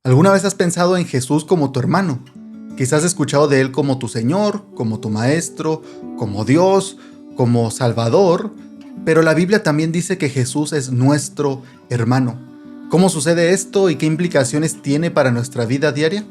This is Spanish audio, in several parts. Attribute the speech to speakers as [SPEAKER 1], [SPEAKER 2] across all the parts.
[SPEAKER 1] ¿Alguna vez has pensado en Jesús como tu hermano? Quizás has escuchado de Él como tu Señor, como tu Maestro, como Dios, como Salvador, pero la Biblia también dice que Jesús es nuestro hermano. ¿Cómo sucede esto y qué implicaciones tiene para nuestra vida diaria?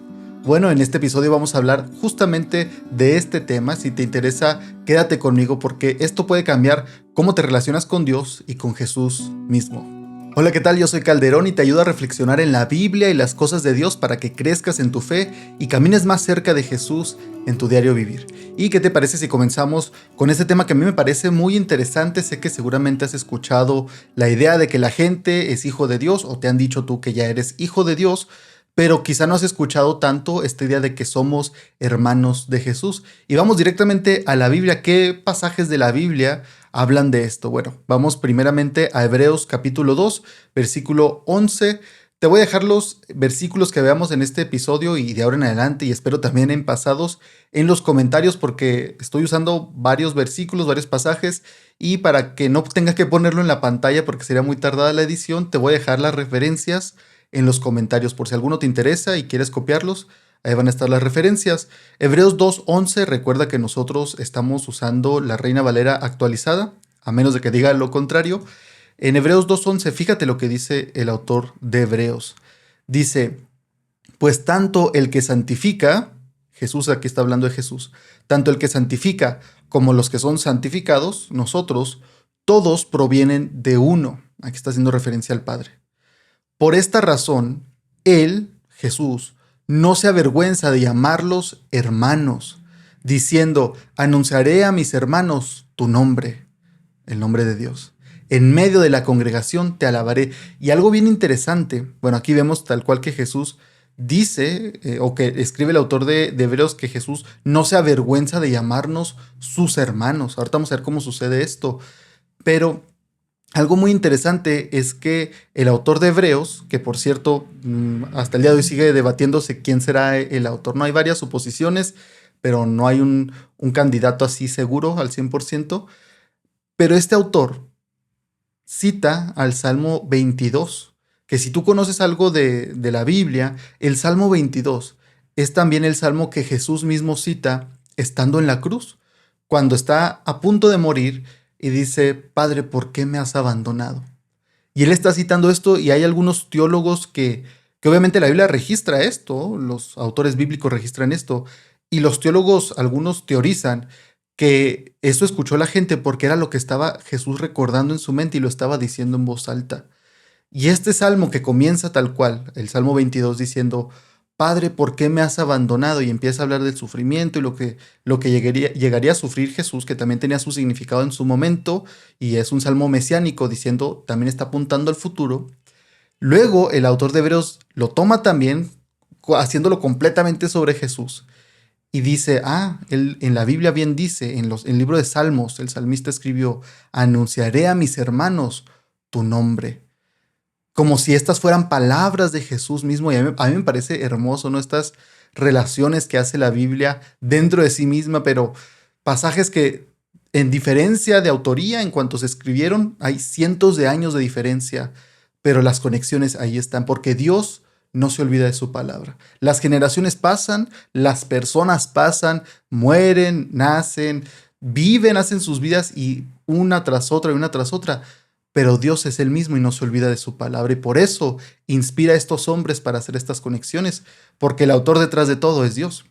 [SPEAKER 1] Bueno, en este episodio vamos a hablar justamente de este tema. Si te interesa, quédate conmigo porque esto puede cambiar cómo te relacionas con Dios y con Jesús mismo. Hola, ¿qué tal? Yo soy Calderón y te ayudo a reflexionar en la Biblia y las cosas de Dios para que crezcas en tu fe y camines más cerca de Jesús en tu diario vivir. ¿Y qué te parece si comenzamos con este tema que a mí me parece muy interesante? Sé que seguramente has escuchado la idea de que la gente es hijo de Dios o te han dicho tú que ya eres hijo de Dios, pero quizá no has escuchado tanto esta idea de que somos hermanos de Jesús. Y vamos directamente a la Biblia. ¿Qué pasajes de la Biblia hablan de esto? Bueno, vamos primeramente a Hebreos capítulo 2, versículo 11. Te voy a dejar los versículos que veamos en este episodio y de ahora en adelante, y espero también en pasados, en los comentarios, porque estoy usando varios versículos, varios pasajes, y para que no tenga que ponerlo en la pantalla porque sería muy tardada la edición, te voy a dejar las referencias en los comentarios por si alguno te interesa y quieres copiarlos. Ahí van a estar las referencias. Hebreos 2:11, recuerda que nosotros estamos usando la Reina Valera actualizada, a menos de que diga lo contrario. En Hebreos 2:11, fíjate lo que dice el autor de Hebreos. Dice, pues tanto el que santifica, Jesús, aquí está hablando de Jesús, tanto el que santifica como los que son santificados, nosotros, todos provienen de uno. Aquí está haciendo referencia al Padre. Por esta razón, Él, Jesús, no se avergüenza de llamarlos hermanos, diciendo, anunciaré a mis hermanos tu nombre, el nombre de Dios. En medio de la congregación te alabaré. Y algo bien interesante, bueno, aquí vemos tal cual que Jesús dice, o que escribe el autor de Hebreos, que Jesús no se avergüenza de llamarnos sus hermanos. Ahorita vamos a ver cómo sucede esto, pero algo muy interesante es que el autor de Hebreos, que por cierto, hasta el día de hoy sigue debatiéndose quién será el autor. No hay varias suposiciones, pero no hay un candidato así seguro al 100%. Pero este autor cita al Salmo 22, que si tú conoces algo de la Biblia, el Salmo 22 es también el salmo que Jesús mismo cita estando en la cruz, cuando está a punto de morir y dice, Padre, ¿por qué me has abandonado? Y él está citando esto y hay algunos teólogos que obviamente la Biblia registra esto, los autores bíblicos registran esto, y los teólogos, algunos teorizan que eso escuchó la gente porque era lo que estaba Jesús recordando en su mente y lo estaba diciendo en voz alta. Y este salmo que comienza tal cual, el Salmo 22 diciendo, Padre, ¿por qué me has abandonado? Y empieza a hablar del sufrimiento y lo que llegaría a sufrir Jesús, que también tenía su significado en su momento, y es un salmo mesiánico diciendo, también está apuntando al futuro. Luego el autor de Hebreos lo toma también, haciéndolo completamente sobre Jesús. Y dice, él en la Biblia bien dice, en el libro de Salmos, el salmista escribió, anunciaré a mis hermanos tu nombre. Como si estas fueran palabras de Jesús mismo. Y a mí me parece hermoso, ¿no? Estas relaciones que hace la Biblia dentro de sí misma, pero pasajes que en diferencia de autoría, en cuanto se escribieron, hay cientos de años de diferencia, pero las conexiones ahí están, porque Dios no se olvida de su palabra. Las generaciones pasan, las personas pasan, mueren, nacen, viven, hacen sus vidas y una tras otra y una tras otra, pero Dios es el mismo y no se olvida de su palabra, y por eso inspira a estos hombres para hacer estas conexiones, porque el autor detrás de todo es Dios.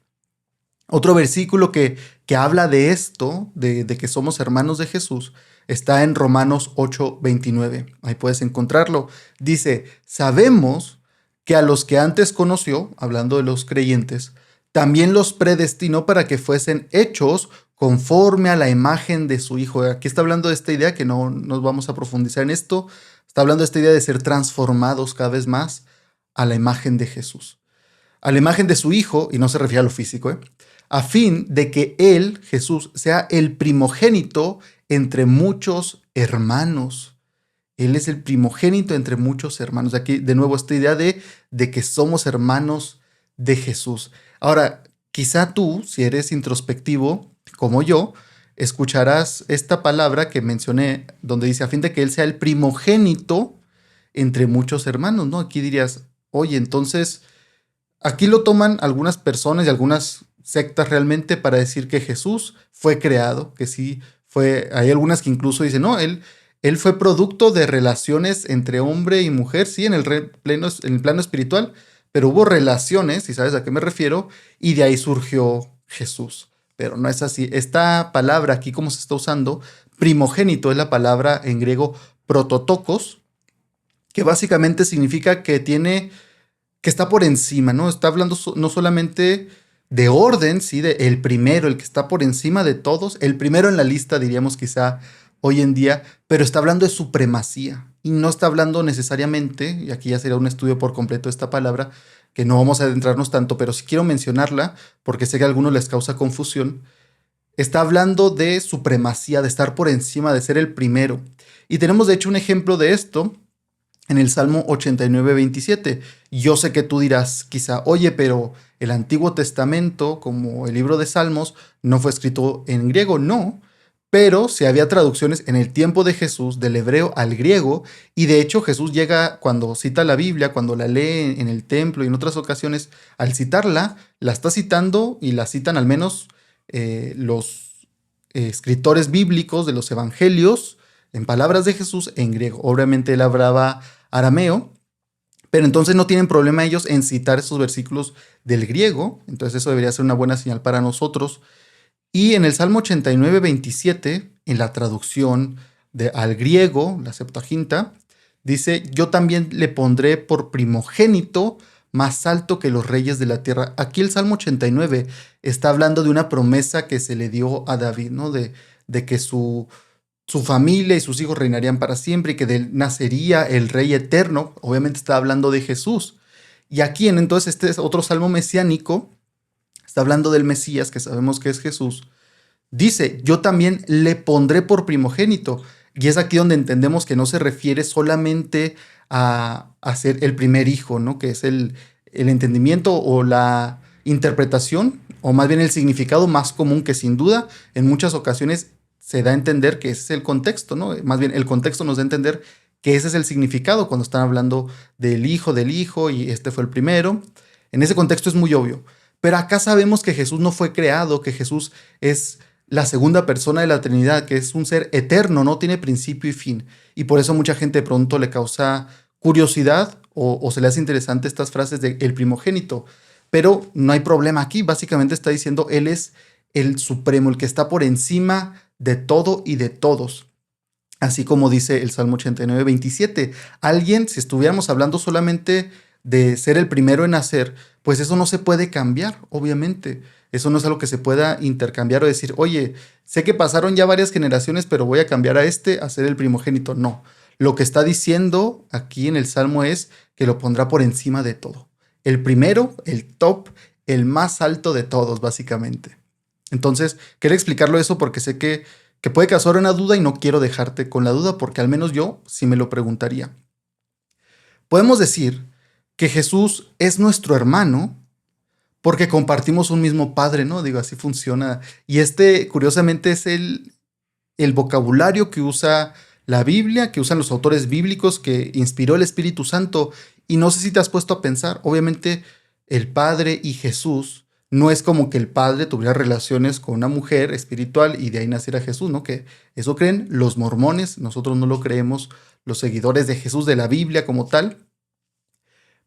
[SPEAKER 1] Otro versículo que habla de esto, de que somos hermanos de Jesús, está en Romanos 8:29. Ahí puedes encontrarlo. Dice, sabemos que a los que antes conoció, hablando de los creyentes, también los predestinó para que fuesen hechos conforme a la imagen de su Hijo. Aquí está hablando de esta idea, que no nos vamos a profundizar en esto, está hablando de esta idea de ser transformados cada vez más a la imagen de Jesús, a la imagen de su Hijo, y no se refiere a lo físico, a fin de que Él, Jesús, sea el primogénito entre muchos hermanos. Él es el primogénito entre muchos hermanos. Aquí de nuevo esta idea de que somos hermanos de Jesús. Ahora, quizá tú, si eres introspectivo como yo, escucharás esta palabra que mencioné, donde dice a fin de que Él sea el primogénito entre muchos hermanos, ¿no? Aquí dirías, oye, entonces Aquí lo toman algunas personas y algunas sectas realmente para decir que Jesús fue creado, que sí fue, hay algunas que incluso dicen, no, él fue producto de relaciones entre hombre y mujer, sí, en el plano espiritual, pero hubo relaciones, si sabes a qué me refiero, y de ahí surgió Jesús. Pero no es así. Esta palabra aquí, como se está usando, primogénito es la palabra en griego prototokos, que básicamente significa que está por encima, ¿no? Está hablando no solamente de orden, sí, de el primero, el que está por encima de todos, el primero en la lista, diríamos quizá hoy en día, pero está hablando de supremacía y no está hablando necesariamente, y aquí ya sería un estudio por completo de esta palabra, que no vamos a adentrarnos tanto, pero sí quiero mencionarla porque sé que a algunos les causa confusión. Está hablando de supremacía, de estar por encima, de ser el primero. Y tenemos de hecho un ejemplo de esto en el Salmo 89:27. Yo sé que tú dirás quizá, oye, pero el Antiguo Testamento, como el libro de Salmos, no fue escrito en griego. No, pero si había traducciones en el tiempo de Jesús del hebreo al griego, y de hecho Jesús llega cuando cita la Biblia, cuando la lee en el templo y en otras ocasiones, al citarla, la está citando y la citan al menos los escritores bíblicos de los evangelios en palabras de Jesús en griego. Obviamente él hablaba arameo, pero entonces no tienen problema ellos en citar esos versículos del griego, entonces eso debería ser una buena señal para nosotros. Y en el Salmo 89:27, en la traducción al griego, la Septuaginta, dice, yo también le pondré por primogénito más alto que los reyes de la tierra. Aquí el Salmo 89 está hablando de una promesa que se le dio a David, ¿no? De que su familia y sus hijos reinarían para siempre y que de él nacería el rey eterno. Obviamente está hablando de Jesús. Y aquí entonces este es otro salmo mesiánico, está hablando del Mesías, que sabemos que es Jesús. Dice, yo también le pondré por primogénito. Y es aquí donde entendemos que no se refiere solamente a ser el primer hijo, ¿no? Que es el entendimiento o la interpretación, o más bien el significado más común que sin duda en muchas ocasiones se da a entender que ese es el contexto, ¿no? Más bien el contexto nos da a entender que ese es el significado cuando están hablando del hijo y este fue el primero. En ese contexto es muy obvio. Pero acá sabemos que Jesús no fue creado, que Jesús es la segunda persona de la Trinidad, que es un ser eterno, no tiene principio y fin. Y por eso mucha gente de pronto le causa curiosidad o se le hace interesante estas frases de el primogénito. Pero no hay problema aquí, básicamente está diciendo Él es el supremo, el que está por encima de todo y de todos. Así como dice el Salmo 89:27. Alguien, si estuviéramos hablando solamente de ser el primero en nacer, pues eso no se puede cambiar, obviamente. Eso no es algo que se pueda intercambiar o decir, oye, sé que pasaron ya varias generaciones, pero voy a cambiar a este a ser el primogénito. No. Lo que está diciendo aquí en el Salmo es que lo pondrá por encima de todo. El primero, el top, el más alto de todos, básicamente. Entonces, quería explicarlo eso porque sé que puede causar una duda y no quiero dejarte con la duda porque al menos yo sí me lo preguntaría. Podemos decir que Jesús es nuestro hermano porque compartimos un mismo padre, ¿no? Digo, así funciona. Y este, curiosamente, es el vocabulario que usa la Biblia, que usan los autores bíblicos, que inspiró el Espíritu Santo. Y no sé si te has puesto a pensar, obviamente, el Padre y Jesús no es como que el Padre tuviera relaciones con una mujer espiritual y de ahí naciera Jesús, ¿no? Que eso creen los mormones, nosotros no lo creemos, los seguidores de Jesús de la Biblia como tal.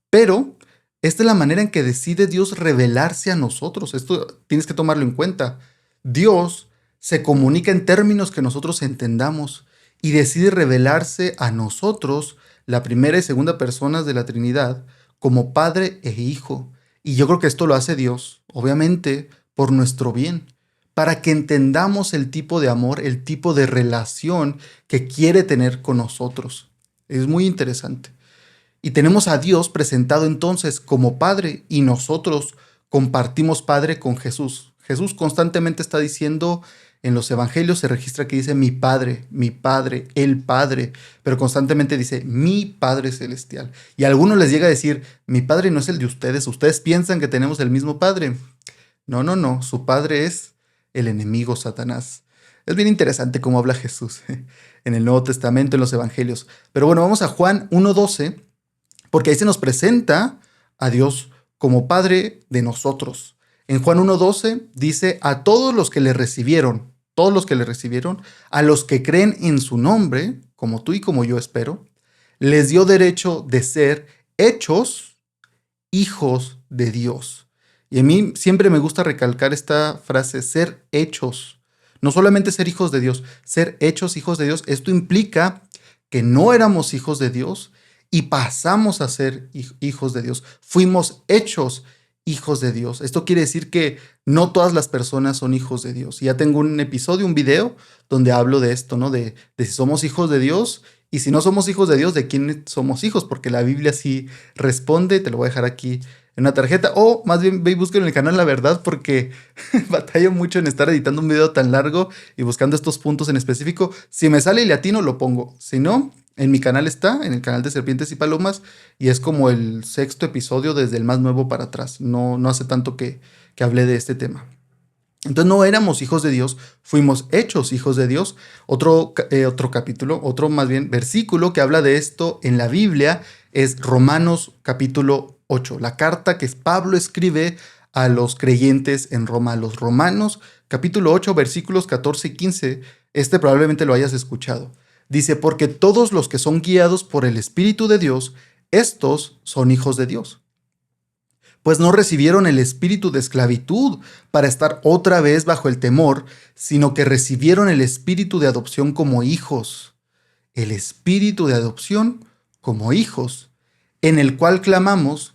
[SPEAKER 1] Pero esta es la manera en que decide Dios revelarse a nosotros. Esto tienes que tomarlo en cuenta. Dios se comunica en términos que nosotros entendamos y decide revelarse a nosotros, la primera y segunda personas de la Trinidad, como Padre e Hijo. Y yo creo que esto lo hace Dios, obviamente, por nuestro bien, para que entendamos el tipo de amor, el tipo de relación que quiere tener con nosotros. Es muy interesante. Y tenemos a Dios presentado entonces como Padre y nosotros compartimos Padre con Jesús. Jesús constantemente está diciendo, en los evangelios se registra que dice mi Padre, el Padre, pero constantemente dice mi Padre Celestial. Y a algunos les llega a decir, mi Padre no es el de ustedes piensan que tenemos el mismo Padre. No, no, no, su Padre es el enemigo Satanás. Es bien interesante cómo habla Jesús en el Nuevo Testamento, en los evangelios. Pero bueno, vamos a Juan 1:12 porque ahí se nos presenta a Dios como Padre de nosotros. En Juan 1:12 dice, a todos los que le recibieron, a los que creen en su nombre, como tú y como yo espero, les dio derecho de ser hechos hijos de Dios. Y a mí siempre me gusta recalcar esta frase, ser hechos. No solamente ser hijos de Dios, ser hechos hijos de Dios. Esto implica que no éramos hijos de Dios y pasamos a ser hijos de Dios. Fuimos hechos hijos de Dios. Esto quiere decir que no todas las personas son hijos de Dios. Y ya tengo un episodio, un video, donde hablo de esto, ¿no? De si somos hijos de Dios y si no somos hijos de Dios, ¿de quién somos hijos? Porque la Biblia sí responde, te lo voy a dejar aquí en una tarjeta. O más bien ve y búsquelo en el canal La Verdad, porque batallo mucho en estar editando un video tan largo y buscando estos puntos en específico. Si me sale y le atino, lo pongo. Si no, en mi canal está, en el canal de Serpientes y Palomas, y es como el 6º episodio desde el más nuevo para atrás. No hace tanto que hablé de este tema. Entonces no éramos hijos de Dios, fuimos hechos hijos de Dios. Otro capítulo, otro más bien versículo que habla de esto en la Biblia es Romanos capítulo 8, la carta que Pablo escribe a los creyentes en Roma, a los romanos, capítulo 8, versículos 14 y 15. Este probablemente lo hayas escuchado. Dice, porque todos los que son guiados por el Espíritu de Dios, estos son hijos de Dios. Pues no recibieron el espíritu de esclavitud para estar otra vez bajo el temor, sino que recibieron el espíritu de adopción como hijos. El espíritu de adopción como hijos, en el cual clamamos,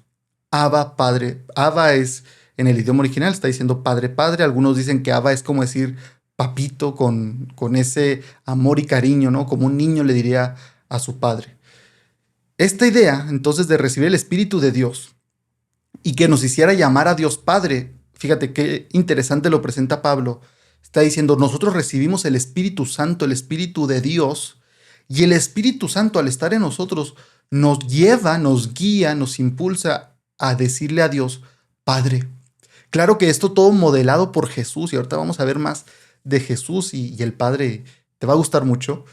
[SPEAKER 1] Abba, Padre. Abba es, en el idioma original, está diciendo Padre, Padre. Algunos dicen que Abba es como decir papito, con ese amor y cariño, ¿no? Como un niño le diría a su padre. Esta idea, entonces, de recibir el Espíritu de Dios y que nos hiciera llamar a Dios Padre, fíjate qué interesante lo presenta Pablo. Está diciendo, nosotros recibimos el Espíritu Santo, el Espíritu de Dios, y el Espíritu Santo, al estar en nosotros, nos lleva, nos guía, nos impulsa a decirle a Dios, Padre. Claro que esto todo modelado por Jesús, y ahorita vamos a ver más de Jesús y el Padre, te va a gustar mucho,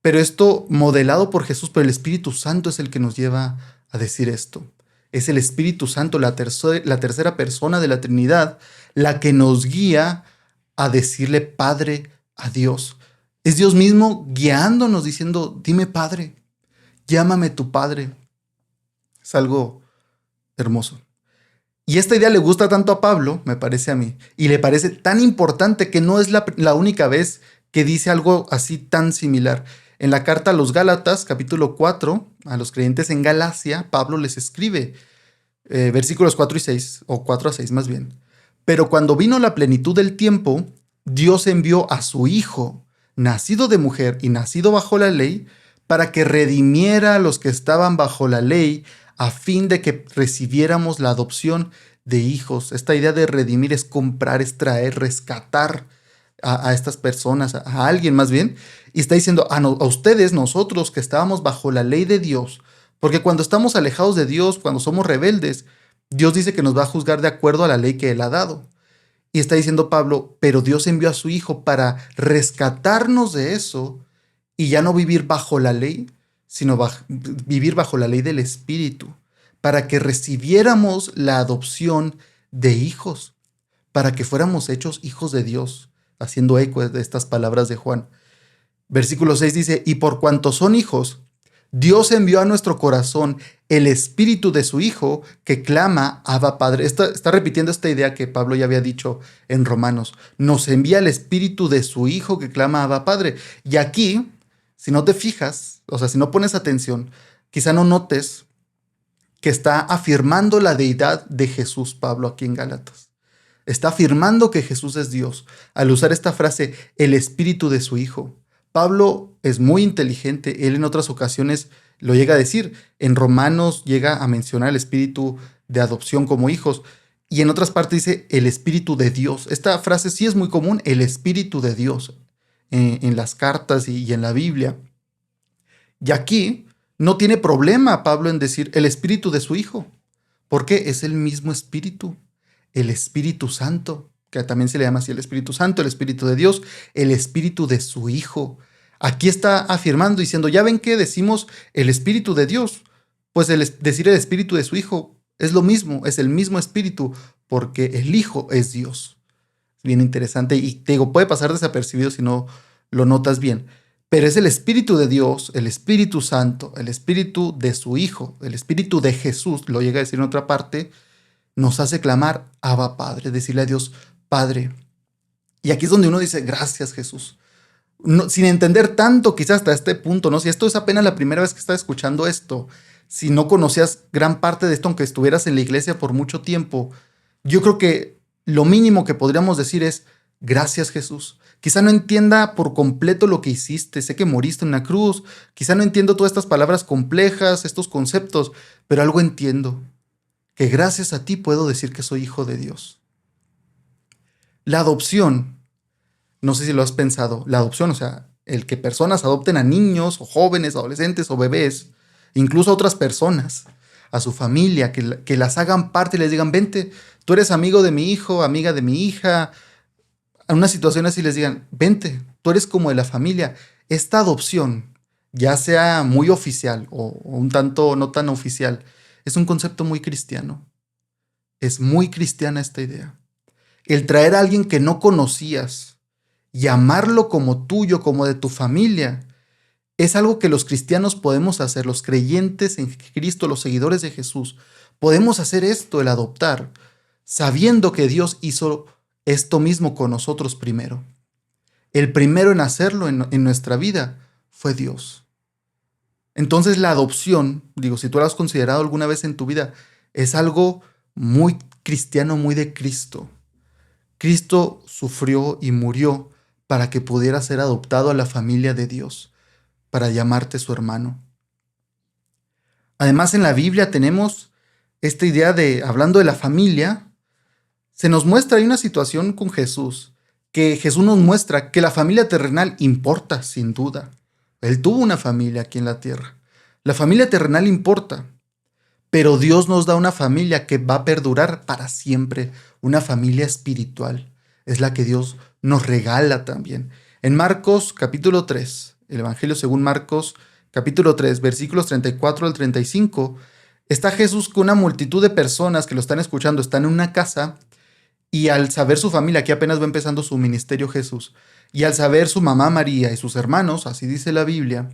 [SPEAKER 1] pero esto modelado por Jesús, pero el Espíritu Santo es el que nos lleva a decir esto. Es el Espíritu Santo, la tercera persona de la Trinidad, la que nos guía a decirle Padre a Dios. Es Dios mismo guiándonos, diciendo, dime Padre, llámame tu Padre. Es algo hermoso. Y esta idea le gusta tanto a Pablo, me parece a mí, y le parece tan importante que no es la única vez que dice algo así tan similar. En la carta a los Gálatas, capítulo 4, a los creyentes en Galacia, Pablo les escribe, versículos 4 y 6, o 4 a 6 más bien. Pero cuando vino la plenitud del tiempo, Dios envió a su Hijo, nacido de mujer y nacido bajo la ley, para que redimiera a los que estaban bajo la ley, a fin de que recibiéramos la adopción de hijos. Esta idea de redimir es comprar, es traer, rescatar a estas personas, a alguien más bien. Y está diciendo a ustedes, nosotros que estábamos bajo la ley de Dios, porque cuando estamos alejados de Dios, cuando somos rebeldes, Dios dice que nos va a juzgar de acuerdo a la ley que Él ha dado. Y está diciendo Pablo, pero Dios envió a su Hijo para rescatarnos de eso y ya no vivir bajo la ley, sino vivir bajo la ley del Espíritu, para que recibiéramos la adopción de hijos, para que fuéramos hechos hijos de Dios, haciendo eco de estas palabras de Juan. Versículo 6 dice, y por cuanto son hijos, Dios envió a nuestro corazón el espíritu de su Hijo que clama, Abba Padre. Está repitiendo esta idea que Pablo ya había dicho en Romanos. Nos envía el espíritu de su Hijo que clama, Abba Padre. Y aquí, si no te fijas, o sea, si no pones atención, quizá no notes que está afirmando la deidad de Jesús, Pablo, aquí en Gálatas. Está afirmando que Jesús es Dios al usar esta frase, el espíritu de su Hijo. Pablo es muy inteligente, él en otras ocasiones lo llega a decir. En Romanos llega a mencionar el espíritu de adopción como hijos y en otras partes dice el espíritu de Dios. Esta frase sí es muy común, el espíritu de Dios, en las cartas y en la Biblia. Y aquí no tiene problema Pablo en decir el espíritu de su Hijo, porque es el mismo espíritu, el Espíritu Santo, que también se le llama así el Espíritu Santo, el Espíritu de Dios, el Espíritu de su Hijo. Aquí está afirmando, diciendo, ¿ya ven que decimos el Espíritu de Dios? Pues decir el Espíritu de su Hijo Es lo mismo, es el mismo espíritu, porque el Hijo es Dios. Bien interesante y te digo, puede pasar desapercibido si no lo notas bien. Pero es el Espíritu de Dios, el Espíritu Santo, el Espíritu de su Hijo, el Espíritu de Jesús, lo llega a decir en otra parte, nos hace clamar, Abba Padre, decirle a Dios, Padre. Y aquí es donde uno dice, gracias Jesús. No, sin entender tanto quizás hasta este punto, ¿no? Si esto es apenas la primera vez que estás escuchando esto, si no conocías gran parte de esto, aunque estuvieras en la iglesia por mucho tiempo, yo creo que lo mínimo que podríamos decir es, gracias Jesús. Quizá no entienda por completo lo que hiciste, sé que moriste en una cruz, quizá no entiendo todas estas palabras complejas, estos conceptos, pero algo entiendo, que gracias a ti puedo decir que soy hijo de Dios. La adopción, no sé si lo has pensado, la adopción, o sea, el que personas adopten a niños o jóvenes, adolescentes o bebés, incluso a otras personas, a su familia, que las hagan parte y les digan, vente, tú eres amigo de mi hijo, amiga de mi hija, a una situación así les digan, vente, tú eres como de la familia. Esta adopción, ya sea muy oficial o un tanto no tan oficial, es un concepto muy cristiano. Es muy cristiana esta idea. El traer a alguien que no conocías y amarlo como tuyo, como de tu familia, es algo que los cristianos podemos hacer, los creyentes en Cristo, los seguidores de Jesús. Podemos hacer esto, el adoptar, sabiendo que Dios hizo esto mismo con nosotros primero. El primero en hacerlo en nuestra vida fue Dios. Entonces la adopción, digo, si tú lo has considerado alguna vez en tu vida, es algo muy cristiano, muy de Cristo. Cristo sufrió y murió para que pudiera ser adoptado a la familia de Dios, para llamarte su hermano. Además, en la Biblia tenemos esta idea de, hablando de la familia, se nos muestra, hay una situación con Jesús, que Jesús nos muestra que la familia terrenal importa, sin duda. Él tuvo una familia aquí en la tierra. La familia terrenal importa, pero Dios nos da una familia que va a perdurar para siempre, una familia espiritual. Es la que Dios nos regala también. En Marcos capítulo 3, el Evangelio según Marcos capítulo 3, versículos 34 al 35, está Jesús con una multitud de personas que lo están escuchando, están en una casa. Y al saber su familia, aquí apenas va empezando su ministerio Jesús, y al saber su mamá María y sus hermanos, así dice la Biblia,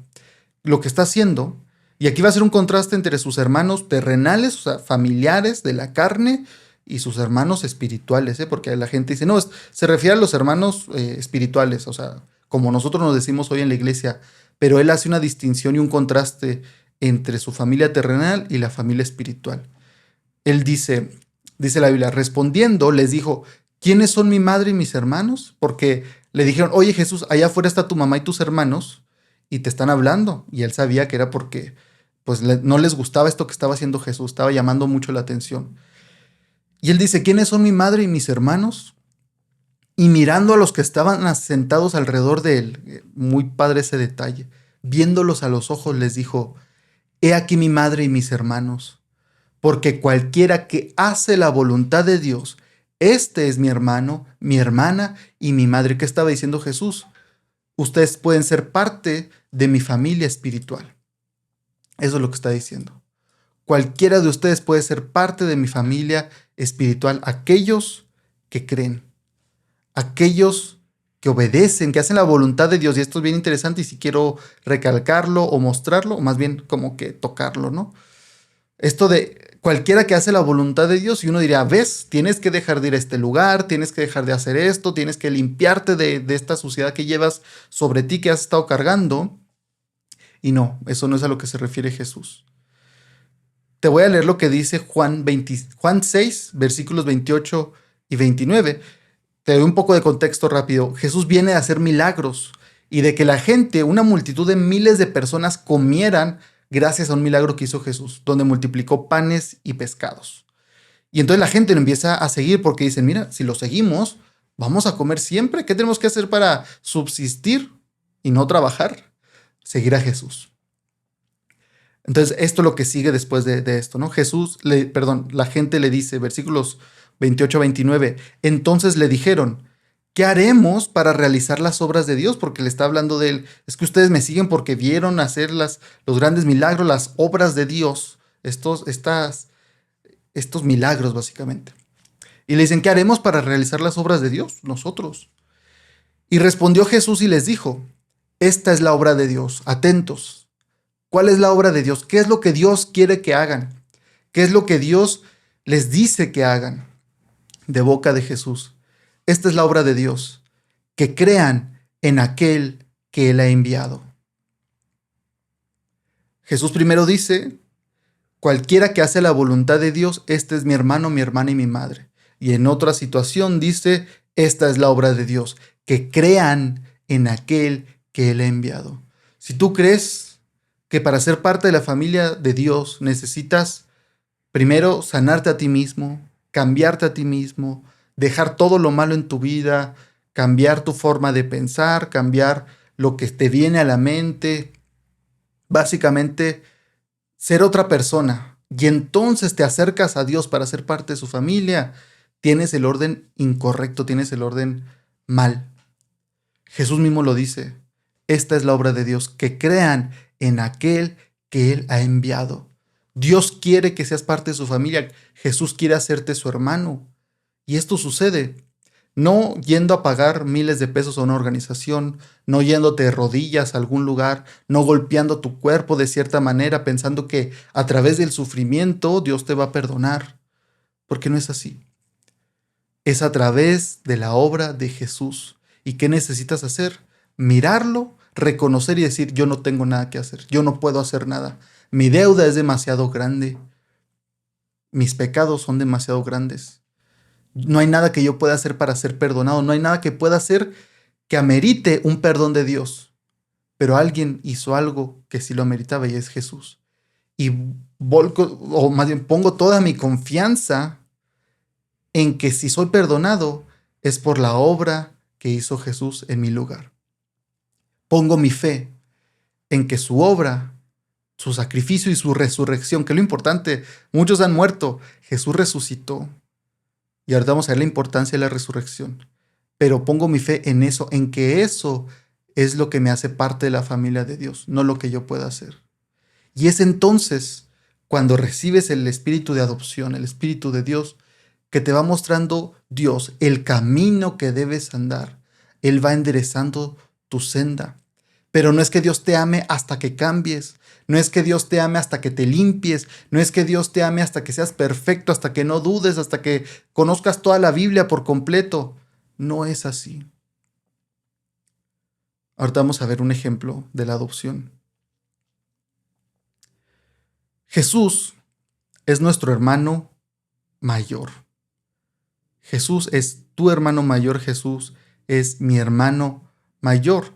[SPEAKER 1] lo que está haciendo, y aquí va a ser un contraste entre sus hermanos terrenales, o sea, familiares de la carne, y sus hermanos espirituales, porque la gente dice, no, se refiere a los hermanos espirituales, o sea, como nosotros nos decimos hoy en la iglesia, pero él hace una distinción y un contraste entre su familia terrenal y la familia espiritual. Él dice la Biblia, respondiendo, les dijo, ¿quiénes son mi madre y mis hermanos? Porque le dijeron, oye Jesús, allá afuera está tu mamá y tus hermanos y te están hablando. Y él sabía que era porque pues no les gustaba esto que estaba haciendo Jesús, estaba llamando mucho la atención. Y él dice, ¿quiénes son mi madre y mis hermanos? Y mirando a los que estaban sentados alrededor de él, muy padre ese detalle, viéndolos a los ojos les dijo, he aquí mi madre y mis hermanos. Porque cualquiera que hace la voluntad de Dios, este es mi hermano, mi hermana y mi madre. ¿Qué estaba diciendo Jesús? Ustedes pueden ser parte de mi familia espiritual. Eso es lo que está diciendo. Cualquiera de ustedes puede ser parte de mi familia espiritual. Aquellos que creen, aquellos que obedecen, que hacen la voluntad de Dios. Y esto es bien interesante y si quiero recalcarlo o mostrarlo, o más bien como que tocarlo, ¿no? Esto de cualquiera que hace la voluntad de Dios y uno diría, ves, tienes que dejar de ir a este lugar, tienes que dejar de hacer esto, tienes que limpiarte de esta suciedad que llevas sobre ti que has estado cargando. Y no, eso no es a lo que se refiere Jesús. Te voy a leer lo que dice Juan 6, versículos 28 y 29. Te doy un poco de contexto rápido. Jesús viene a hacer milagros y de que la gente, una multitud de miles de personas comieran gracias a un milagro que hizo Jesús, donde multiplicó panes y pescados. Y entonces la gente lo empieza a seguir porque dicen, mira, si lo seguimos, vamos a comer siempre. ¿Qué tenemos que hacer para subsistir y no trabajar? Seguir a Jesús. Entonces esto es lo que sigue después de esto, ¿no? La gente le dice, versículos 28 a 29, entonces le dijeron, ¿qué haremos para realizar las obras de Dios? Porque le está hablando de él. Es que ustedes me siguen porque vieron hacer los grandes milagros, las obras de Dios, estos milagros básicamente. Y le dicen, ¿qué haremos para realizar las obras de Dios? Nosotros. Y respondió Jesús y les dijo, esta es la obra de Dios, atentos. ¿Cuál es la obra de Dios? ¿Qué es lo que Dios quiere que hagan? ¿Qué es lo que Dios les dice que hagan? De boca de Jesús. Esta es la obra de Dios, que crean en aquel que Él ha enviado. Jesús primero dice, cualquiera que hace la voluntad de Dios, este es mi hermano, mi hermana y mi madre. Y en otra situación dice, esta es la obra de Dios, que crean en aquel que Él ha enviado. Si tú crees que para ser parte de la familia de Dios necesitas primero sanarte a ti mismo, cambiarte a ti mismo, dejar todo lo malo en tu vida, cambiar tu forma de pensar, cambiar lo que te viene a la mente, básicamente ser otra persona, y entonces te acercas a Dios para ser parte de su familia, tienes el orden incorrecto, tienes el orden mal. Jesús mismo lo dice, esta es la obra de Dios, que crean en aquel que Él ha enviado. Dios quiere que seas parte de su familia, Jesús quiere hacerte su hermano. Y esto sucede no yendo a pagar miles de pesos a una organización, no yéndote de rodillas a algún lugar, no golpeando tu cuerpo de cierta manera pensando que a través del sufrimiento Dios te va a perdonar, porque no es así. Es a través de la obra de Jesús. ¿Y qué necesitas hacer? Mirarlo, reconocer y decir, yo no tengo nada que hacer, yo no puedo hacer nada. Mi deuda es demasiado grande, mis pecados son demasiado grandes. No hay nada que yo pueda hacer para ser perdonado. No hay nada que pueda hacer que amerite un perdón de Dios. Pero alguien hizo algo que sí lo ameritaba y es Jesús. Y volco, o más bien pongo toda mi confianza en que si soy perdonado es por la obra que hizo Jesús en mi lugar. Pongo mi fe en que su obra, su sacrificio y su resurrección, que es lo importante, muchos han muerto, Jesús resucitó. Y ahora vamos a ver la importancia de la resurrección. Pero pongo mi fe en eso, en que eso es lo que me hace parte de la familia de Dios, no lo que yo pueda hacer. Y es entonces cuando recibes el espíritu de adopción, el espíritu de Dios, que te va mostrando Dios el camino que debes andar. Él va enderezando tu senda. Pero no es que Dios te ame hasta que cambies. No es que Dios te ame hasta que te limpies. No es que Dios te ame hasta que seas perfecto, hasta que no dudes, hasta que conozcas toda la Biblia por completo. No es así. Ahorita vamos a ver un ejemplo de la adopción. Jesús es nuestro hermano mayor. Jesús es tu hermano mayor, Jesús es mi hermano mayor.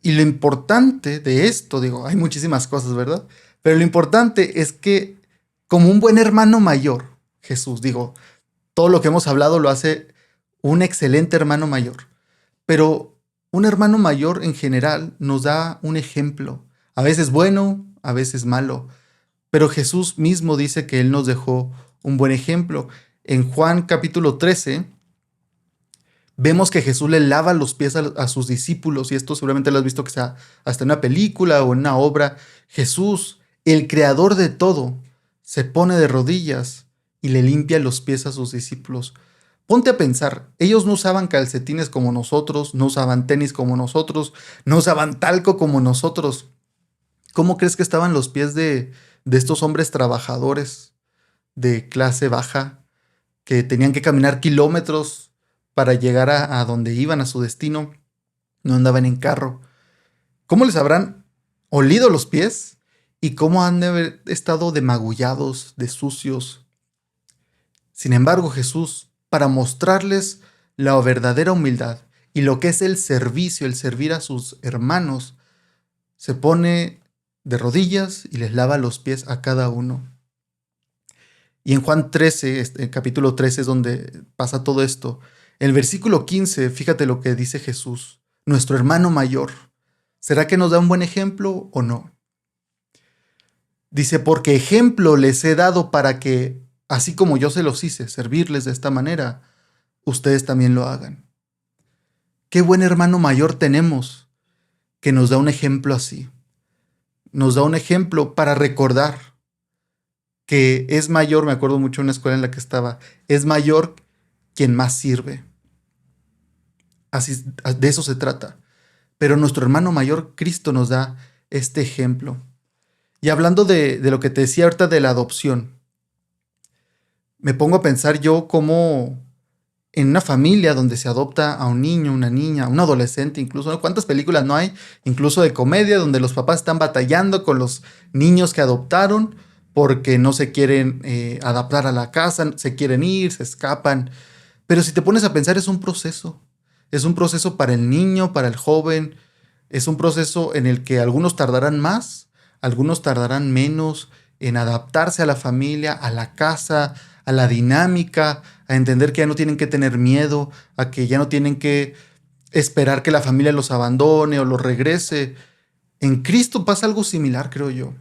[SPEAKER 1] Y lo importante de esto, digo, hay muchísimas cosas, ¿verdad? Pero lo importante es que como un buen hermano mayor, Jesús, digo, todo lo que hemos hablado lo hace un excelente hermano mayor. Pero un hermano mayor en general nos da un ejemplo, a veces bueno, a veces malo. Pero Jesús mismo dice que Él nos dejó un buen ejemplo. En Juan capítulo 13, vemos que Jesús le lava los pies a sus discípulos, y esto seguramente lo has visto que sea hasta en una película o en una obra. Jesús, el creador de todo, se pone de rodillas y le limpia los pies a sus discípulos. Ponte a pensar, ellos no usaban calcetines como nosotros, no usaban tenis como nosotros, no usaban talco como nosotros. ¿Cómo crees que estaban los pies de estos hombres trabajadores de clase baja que tenían que caminar kilómetros para llegar a donde iban, a su destino? No andaban en carro. ¿Cómo les habrán olido los pies? ¿Y cómo han de haber estado de magullados, de sucios? Sin embargo, Jesús, para mostrarles la verdadera humildad y lo que es el servicio, el servir a sus hermanos, se pone de rodillas y les lava los pies a cada uno. Y en Juan 13, capítulo 13 es donde pasa todo esto. En el versículo 15, fíjate lo que dice Jesús, nuestro hermano mayor. ¿Será que nos da un buen ejemplo o no? Dice, porque ejemplo les he dado para que, así como yo se los hice, servirles de esta manera, ustedes también lo hagan. Qué buen hermano mayor tenemos que nos da un ejemplo así. Nos da un ejemplo para recordar que es mayor, me acuerdo mucho de una escuela en la que estaba, es mayor quien más sirve. Así, de eso se trata. Pero nuestro hermano mayor, Cristo, nos da este ejemplo. Y hablando de lo que te decía ahorita de la adopción, me pongo a pensar yo cómo en una familia donde se adopta a un niño, una niña, un adolescente incluso, ¿no? ¿Cuántas películas no hay? Incluso de comedia, donde los papás están batallando con los niños que adoptaron porque no se quieren adaptar a la casa, se quieren ir, se escapan. Pero si te pones a pensar, es un proceso. Es un proceso para el niño, para el joven. Es un proceso en el que algunos tardarán más, algunos tardarán menos en adaptarse a la familia, a la casa, a la dinámica, a entender que ya no tienen que tener miedo, a que ya no tienen que esperar que la familia los abandone o los regrese. En Cristo pasa algo similar, creo yo.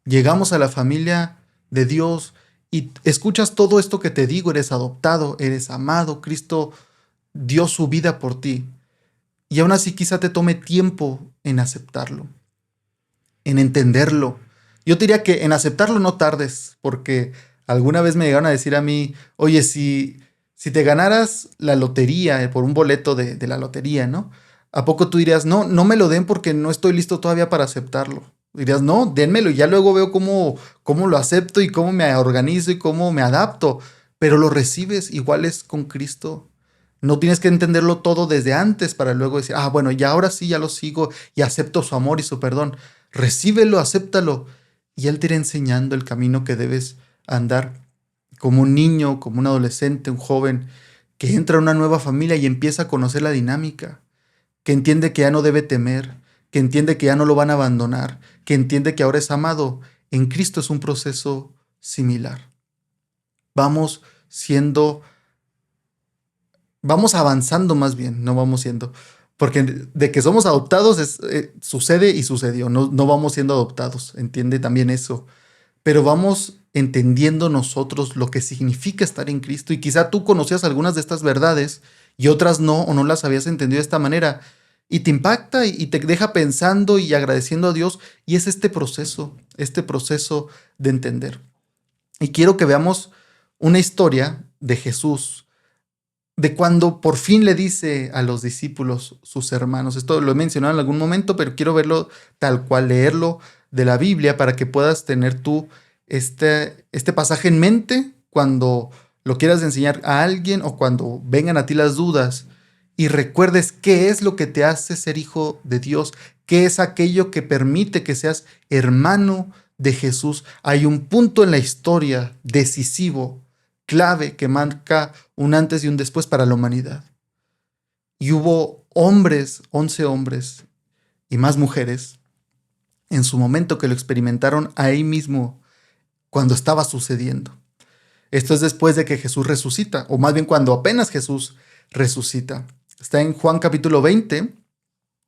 [SPEAKER 1] Llegamos a la familia de Dios y escuchas todo esto que te digo, eres adoptado, eres amado, Cristo dio su vida por ti. Y aún así quizá te tome tiempo en aceptarlo, en entenderlo. Yo diría que en aceptarlo no tardes, porque alguna vez me llegaron a decir a mí, oye, si te ganaras la lotería por un boleto de la lotería, ¿no? ¿A poco tú dirías, no, no me lo den porque no estoy listo todavía para aceptarlo? Dirías, no, dénmelo y ya luego veo cómo lo acepto y cómo me organizo y cómo me adapto. Pero lo recibes, igual es con Cristo. No tienes que entenderlo todo desde antes para luego decir, ah, bueno, ya ahora sí, ya lo sigo y acepto su amor y su perdón. Recíbelo, acéptalo. Y Él te irá enseñando el camino que debes andar como un niño, como un adolescente, un joven que entra a una nueva familia y empieza a conocer la dinámica, que entiende que ya no debe temer, que entiende que ya no lo van a abandonar, que entiende que ahora es amado. En Cristo es un proceso similar. Vamos siendo Vamos avanzando más bien, no vamos siendo. Porque de que somos adoptados sucede y sucedió, no, no vamos siendo adoptados, entiende también eso. Pero vamos entendiendo nosotros lo que significa estar en Cristo y quizá tú conocías algunas de estas verdades y otras no, o no las habías entendido de esta manera. Y te impacta y te deja pensando y agradeciendo a Dios y es este proceso de entender. Y quiero que veamos una historia de Jesús de cuando por fin le dice a los discípulos, sus hermanos. Esto lo he mencionado en algún momento, pero quiero verlo tal cual, leerlo de la Biblia para que puedas tener tú este pasaje en mente cuando lo quieras enseñar a alguien o cuando vengan a ti las dudas y recuerdes qué es lo que te hace ser hijo de Dios, qué es aquello que permite que seas hermano de Jesús. Hay un punto en la historia decisivo, clave, que marca un antes y un después para la humanidad. Y hubo hombres, 11 hombres y más mujeres, en su momento que lo experimentaron ahí mismo, cuando estaba sucediendo. Esto es después de que Jesús resucita, o más bien cuando apenas Jesús resucita. Está en Juan capítulo 20.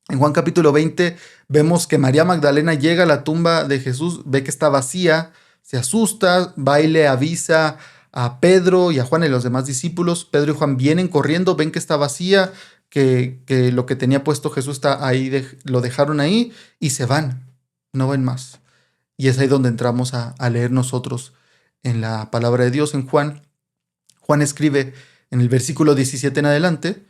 [SPEAKER 1] En Juan capítulo 20 vemos que María Magdalena llega a la tumba de Jesús, ve que está vacía, se asusta, va y le avisa a Pedro y a Juan y los demás discípulos. Pedro y Juan vienen corriendo, ven que está vacía, que lo que tenía puesto Jesús está ahí, lo dejaron ahí y se van, no ven más. Y es ahí donde entramos a leer nosotros en la palabra de Dios en Juan. Juan escribe en el versículo 17 en adelante,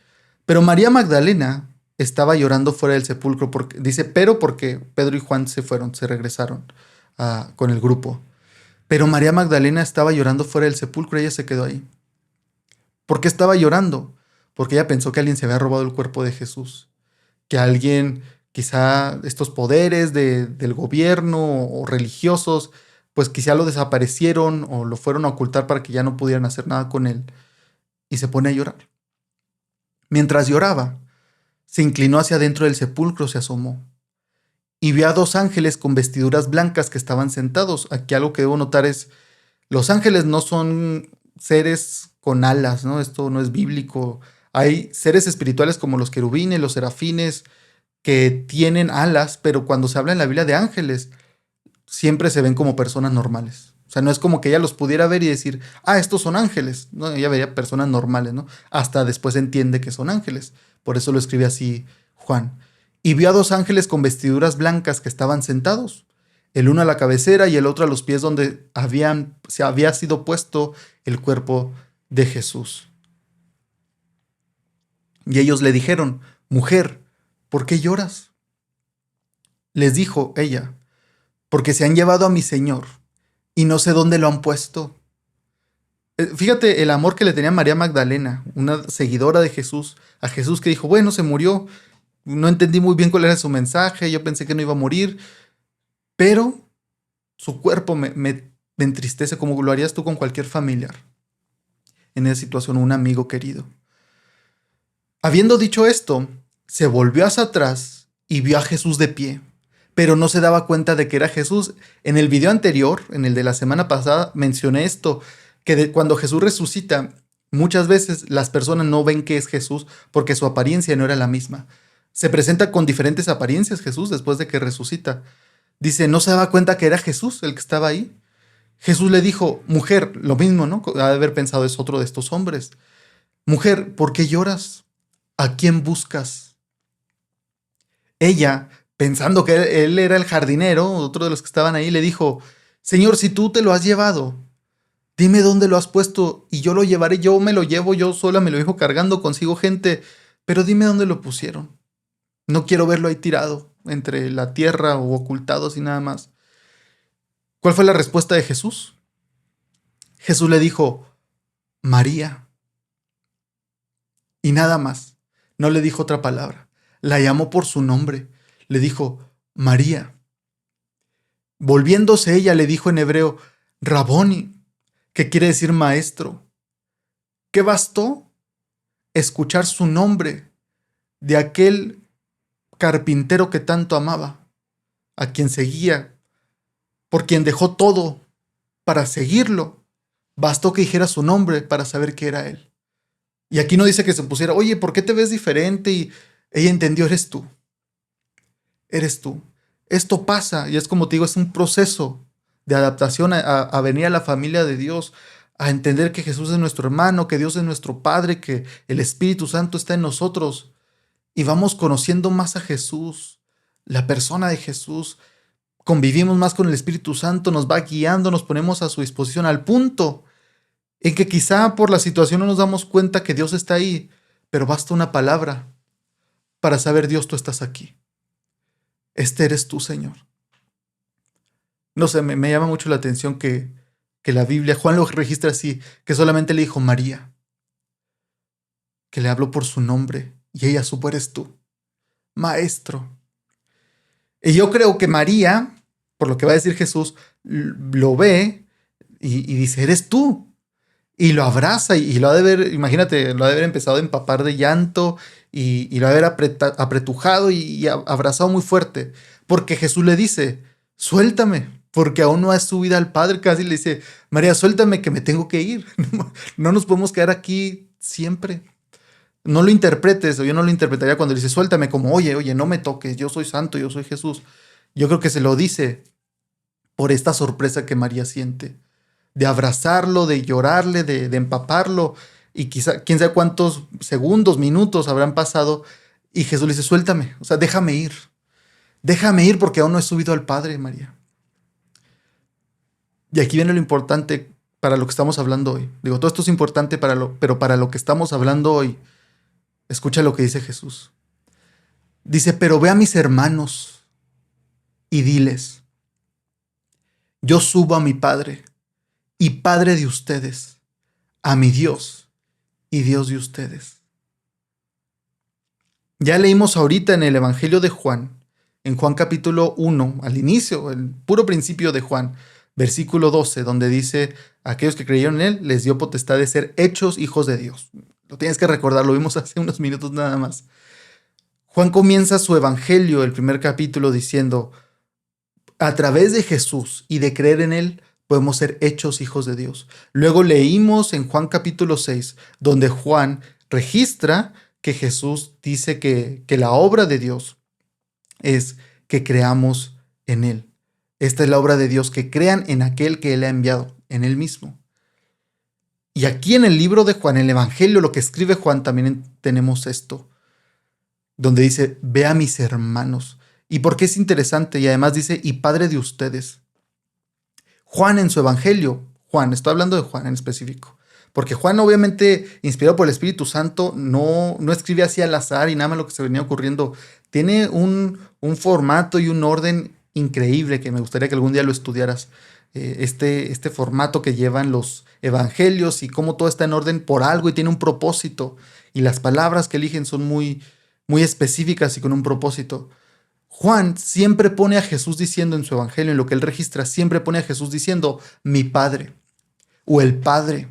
[SPEAKER 1] pero María Magdalena estaba llorando fuera del sepulcro, dice, pero porque Pedro y Juan se fueron, se regresaron con el grupo. Pero María Magdalena estaba llorando fuera del sepulcro y ella se quedó ahí. ¿Por qué estaba llorando? Porque ella pensó que alguien se había robado el cuerpo de Jesús, que alguien, quizá estos poderes del gobierno o religiosos, pues quizá lo desaparecieron o lo fueron a ocultar para que ya no pudieran hacer nada con él. Y se pone a llorar. Mientras lloraba, se inclinó hacia adentro del sepulcro, se asomó y vio a dos ángeles con vestiduras blancas que estaban sentados. Aquí algo que debo notar es, los ángeles no son seres con alas, ¿no? Esto no es bíblico. Hay seres espirituales como los querubines, los serafines, que tienen alas, pero cuando se habla en la Biblia de ángeles, siempre se ven como personas normales. O sea, no es como que ella los pudiera ver y decir, ah, estos son ángeles. No, ella veía personas normales, ¿no? Hasta después entiende que son ángeles. Por eso lo escribe así Juan. Y vio a dos ángeles con vestiduras blancas que estaban sentados. el uno a la cabecera y el otro a los pies donde se había sido puesto el cuerpo de Jesús. Y ellos le dijeron: mujer, ¿por qué lloras? Les dijo ella: porque se han llevado a mi Señor y no sé dónde lo han puesto. Fíjate el amor que le tenía María Magdalena, una seguidora de Jesús, a Jesús, que dijo: bueno, se murió, no entendí muy bien cuál era su mensaje, yo pensé que no iba a morir, pero su cuerpo me entristece como lo harías tú con cualquier familiar en esa situación, un amigo querido. Habiendo dicho esto, se volvió hacia atrás y vio a Jesús de pie, pero no se daba cuenta de que era Jesús. En el video anterior, en el de la semana pasada, mencioné esto, que cuando Jesús resucita, muchas veces las personas no ven que es Jesús porque su apariencia no era la misma. Se presenta con diferentes apariencias Jesús después de que resucita. Dice, no se daba cuenta que era Jesús el que estaba ahí. Jesús le dijo: mujer, lo mismo, ¿no? Ha de haber pensado, es otro de estos hombres. Mujer, ¿por qué lloras? ¿A quién buscas? Ella, pensando que él era el jardinero, otro de los que estaban ahí, le dijo: Señor, si tú te lo has llevado, dime dónde lo has puesto y yo lo llevaré. Yo me lo llevo, yo sola me lo dejo cargando, consigo gente, pero dime dónde lo pusieron. No quiero verlo ahí tirado entre la tierra o ocultado así nada más. ¿Cuál fue la respuesta de Jesús? Jesús le dijo: María. Y nada más. No le dijo otra palabra. La llamó por su nombre. Le dijo: María. Volviéndose ella, le dijo en hebreo: Raboni, que quiere decir maestro. ¿Qué bastó? Escuchar su nombre de aquel carpintero que tanto amaba, a quien seguía, por quien dejó todo para seguirlo. Bastó que dijera su nombre para saber que era él. Y aquí no dice que se pusiera: oye, ¿por qué te ves diferente? Y ella entendió: eres tú. Eres tú. Esto pasa, y es como te digo, es un proceso de adaptación a venir a la familia de Dios, a entender que Jesús es nuestro hermano, que Dios es nuestro Padre, que el Espíritu Santo está en nosotros. Y vamos conociendo más a Jesús, la persona de Jesús. Convivimos más con el Espíritu Santo, nos va guiando, nos ponemos a su disposición al punto en que quizá por la situación no nos damos cuenta que Dios está ahí, pero basta una palabra para saber: Dios, tú estás aquí. Este eres tú, Señor. No sé, me llama mucho la atención que la Biblia, Juan lo registra así, que solamente le dijo María, que le habló por su nombre, y ella supo: eres tú, Maestro. Y yo creo que María, por lo que va a decir Jesús, lo ve y dice: eres tú. Y lo abraza y lo ha de ver, imagínate, lo ha de haber empezado a empapar de llanto y lo ha de haber apretujado y abrazado muy fuerte. Porque Jesús le dice: suéltame, porque aún no has subido al Padre. Casi le dice: María, suéltame que me tengo que ir. No nos podemos quedar aquí siempre. No lo interpretes, o yo no lo interpretaría cuando le dice: suéltame, como oye, no me toques, yo soy santo, yo soy Jesús. Yo creo que se lo dice por esta sorpresa que María siente, de abrazarlo, de llorarle, de empaparlo, y quizá, quién sabe cuántos segundos, minutos habrán pasado, y Jesús le dice: suéltame, o sea, déjame ir porque aún no he subido al Padre, María. Y aquí viene lo importante para lo que estamos hablando hoy. Digo, todo esto es importante pero para lo que estamos hablando hoy, escucha lo que dice Jesús. Dice: pero ve a mis hermanos y diles: yo subo a mi Padre y Padre de ustedes, a mi Dios y Dios de ustedes. Ya leímos ahorita en el Evangelio de Juan, en Juan capítulo 1, al inicio, el puro principio de Juan, versículo 12, donde dice: aquellos que creyeron en él les dio potestad de ser hechos hijos de Dios. Lo tienes que recordar, lo vimos hace unos minutos nada más. Juan comienza su evangelio, el primer capítulo, diciendo: a través de Jesús y de creer en él, podemos ser hechos hijos de Dios. Luego leímos en Juan capítulo 6, donde Juan registra que Jesús dice que la obra de Dios es que creamos en él. Esta es la obra de Dios, que crean en aquel que él ha enviado, en él mismo. Y aquí en el libro de Juan, en el Evangelio, lo que escribe Juan, también tenemos esto, donde dice: ve a mis hermanos. ¿Y por qué es interesante? Y además dice, y Padre de ustedes. Juan en su evangelio, Juan, estoy hablando de Juan en específico, porque Juan obviamente, inspirado por el Espíritu Santo, no escribe así al azar y nada más lo que se venía ocurriendo. Tiene un formato y un orden increíble que me gustaría que algún día lo estudiaras. Este formato que llevan los evangelios y cómo todo está en orden por algo y tiene un propósito. Y las palabras que eligen son muy específicas y con un propósito. Juan siempre pone a Jesús diciendo en su evangelio, en lo que él registra, siempre pone a Jesús diciendo mi Padre o el Padre.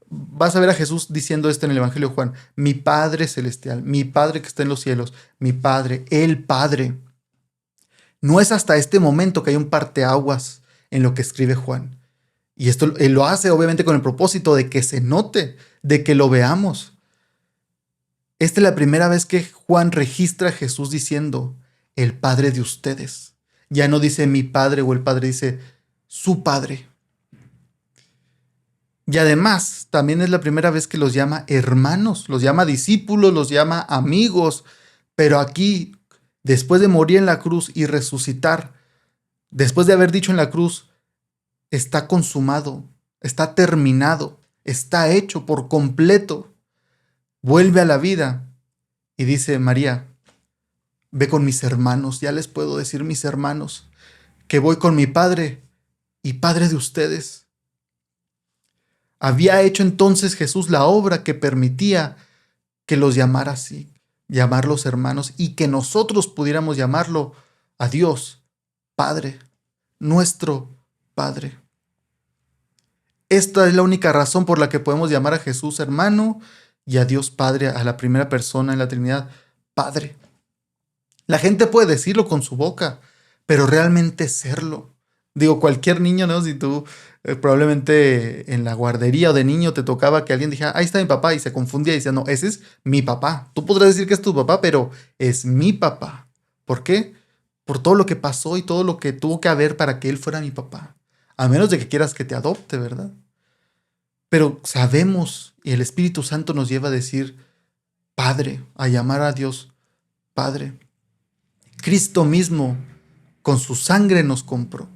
[SPEAKER 1] Vas a ver a Jesús diciendo esto en el evangelio de Juan, mi Padre celestial, mi Padre que está en los cielos, mi Padre, el Padre. No es hasta este momento que hay un parteaguas en lo que escribe Juan. Y esto él lo hace obviamente con el propósito de que se note, de que lo veamos. Esta es la primera vez que Juan registra a Jesús diciendo, el Padre de ustedes. Ya no dice mi Padre o el Padre, dice su Padre. Y además, también es la primera vez que los llama hermanos, los llama discípulos, los llama amigos. Pero aquí, después de morir en la cruz y resucitar, después de haber dicho en la cruz, está consumado, está terminado, está hecho por completo, vuelve a la vida y dice María, ve con mis hermanos, ya les puedo decir mis hermanos, que voy con mi Padre y Padre de ustedes. Había hecho entonces Jesús la obra que permitía que los llamara así, llamarlos hermanos, y que nosotros pudiéramos llamarlo a Dios, Padre, nuestro Padre. Esta es la única razón por la que podemos llamar a Jesús hermano y a Dios Padre, a la primera persona en la Trinidad, Padre. La gente puede decirlo con su boca, pero realmente serlo. Digo, cualquier niño, ¿no? Si tú probablemente en la guardería o de niño te tocaba que alguien dijera, ahí está mi papá, y se confundía y decía, no, ese es mi papá. Tú podrás decir que es tu papá, pero es mi papá. ¿Por qué? Por todo lo que pasó y todo lo que tuvo que haber para que él fuera mi papá. A menos de que quieras que te adopte, ¿verdad? Pero sabemos, y el Espíritu Santo nos lleva a decir, Padre, a llamar a Dios, Padre. Cristo mismo con su sangre nos compró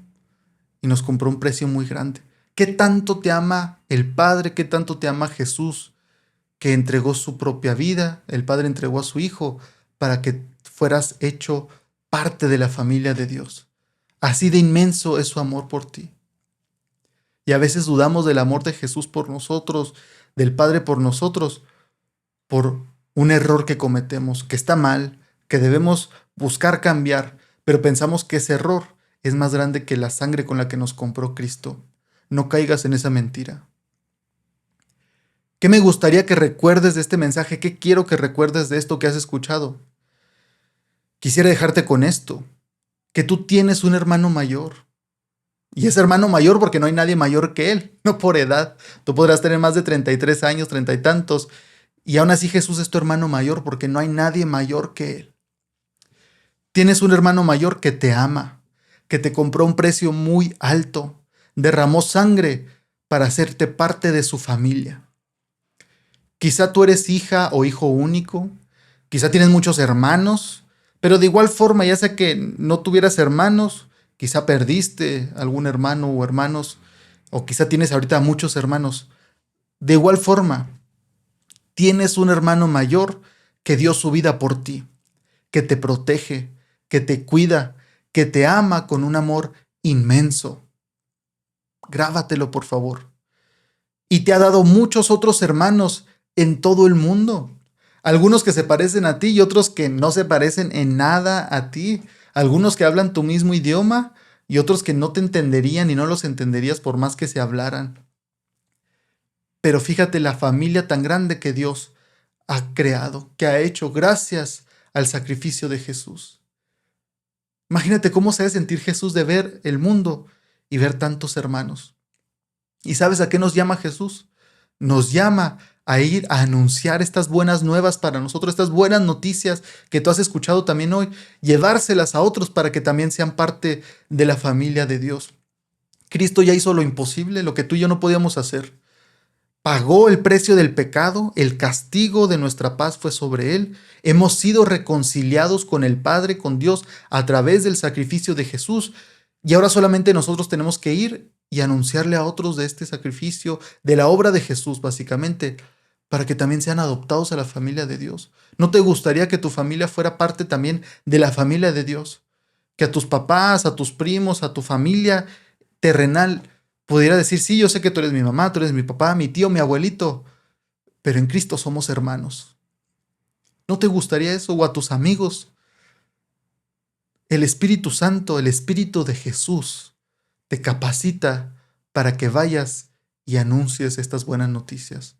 [SPEAKER 1] y nos compró un precio muy grande. ¿Qué tanto te ama el Padre? ¿Qué tanto te ama Jesús que entregó su propia vida? El Padre entregó a su Hijo para que fueras hecho parte de la familia de Dios. Así de inmenso es su amor por ti. Y a veces dudamos del amor de Jesús por nosotros, del Padre por nosotros, por un error que cometemos, que está mal, que debemos buscar cambiar, pero pensamos que ese error es más grande que la sangre con la que nos compró Cristo. No caigas en esa mentira. ¿Qué me gustaría que recuerdes de este mensaje? ¿Qué quiero que recuerdes de esto que has escuchado? Quisiera dejarte con esto, que tú tienes un hermano mayor. Y es hermano mayor porque no hay nadie mayor que él, no por edad. Tú podrás tener más de 33 años, 30 y tantos, y aún así Jesús es tu hermano mayor porque no hay nadie mayor que él. Tienes un hermano mayor que te ama, que te compró a un precio muy alto, derramó sangre para hacerte parte de su familia. Quizá tú eres hija o hijo único, quizá tienes muchos hermanos, pero de igual forma, ya sea que no tuvieras hermanos, quizá perdiste algún hermano o hermanos, o quizá tienes ahorita muchos hermanos. De igual forma, tienes un hermano mayor que dio su vida por ti, que te protege, que te cuida, que te ama con un amor inmenso. Grábatelo, por favor. Y te ha dado muchos otros hermanos en todo el mundo. Algunos que se parecen a ti y otros que no se parecen en nada a ti. Algunos que hablan tu mismo idioma y otros que no te entenderían y no los entenderías por más que se hablaran. Pero fíjate la familia tan grande que Dios ha creado, que ha hecho gracias al sacrificio de Jesús. Imagínate cómo se debe sentir Jesús de ver el mundo y ver tantos hermanos. ¿Y sabes a qué nos llama Jesús? Nos llama a ir a anunciar estas buenas nuevas para nosotros, estas buenas noticias que tú has escuchado también hoy, llevárselas a otros para que también sean parte de la familia de Dios. Cristo ya hizo lo imposible, lo que tú y yo no podíamos hacer. pagó el precio del pecado, el castigo de nuestra paz fue sobre él. Hemos sido reconciliados con el Padre, con Dios, a través del sacrificio de Jesús. Y ahora solamente nosotros tenemos que ir y anunciarle a otros de este sacrificio, de la obra de Jesús, básicamente, para que también sean adoptados a la familia de Dios. ¿No te gustaría que tu familia fuera parte también de la familia de Dios? Que a tus papás, a tus primos, a tu familia terrenal pudiera decir, sí, yo sé que tú eres mi mamá, tú eres mi papá, mi tío, mi abuelito, pero en Cristo somos hermanos. ¿No te gustaría eso? O a tus amigos. El Espíritu Santo, el Espíritu de Jesús, te capacita para que vayas y anuncies estas buenas noticias.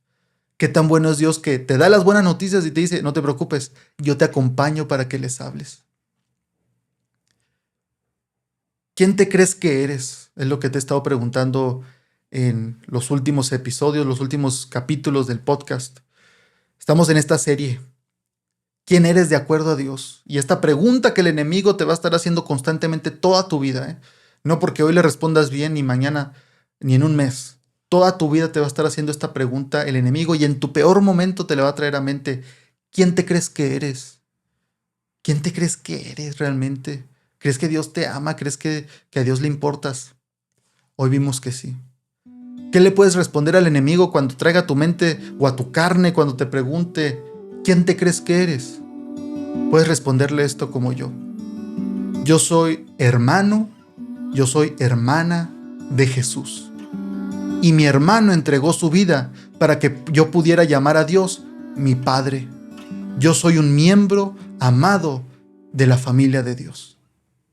[SPEAKER 1] Qué tan bueno es Dios que te da las buenas noticias y te dice, no te preocupes, yo te acompaño para que les hables. ¿Quién te crees que eres? Es lo que te he estado preguntando en los últimos episodios, los últimos capítulos del podcast. Estamos en esta serie. ¿Quién eres de acuerdo a Dios? Y esta pregunta que el enemigo te va a estar haciendo constantemente toda tu vida, ¿eh? No porque hoy le respondas bien, ni mañana, ni en un mes. Toda tu vida te va a estar haciendo esta pregunta el enemigo y en tu peor momento te le va a traer a mente, ¿quién te crees que eres? ¿Quién te crees que eres realmente? ¿Crees que Dios te ama? ¿Crees que a Dios le importas? Hoy vimos que sí. ¿Qué le puedes responder al enemigo cuando traiga a tu mente o a tu carne cuando te pregunte, ¿quién te crees que eres? Puedes responderle esto como yo. Yo soy hermano, yo soy hermana de Jesús. Y mi hermano entregó su vida para que yo pudiera llamar a Dios mi Padre. Yo soy un miembro amado de la familia de Dios.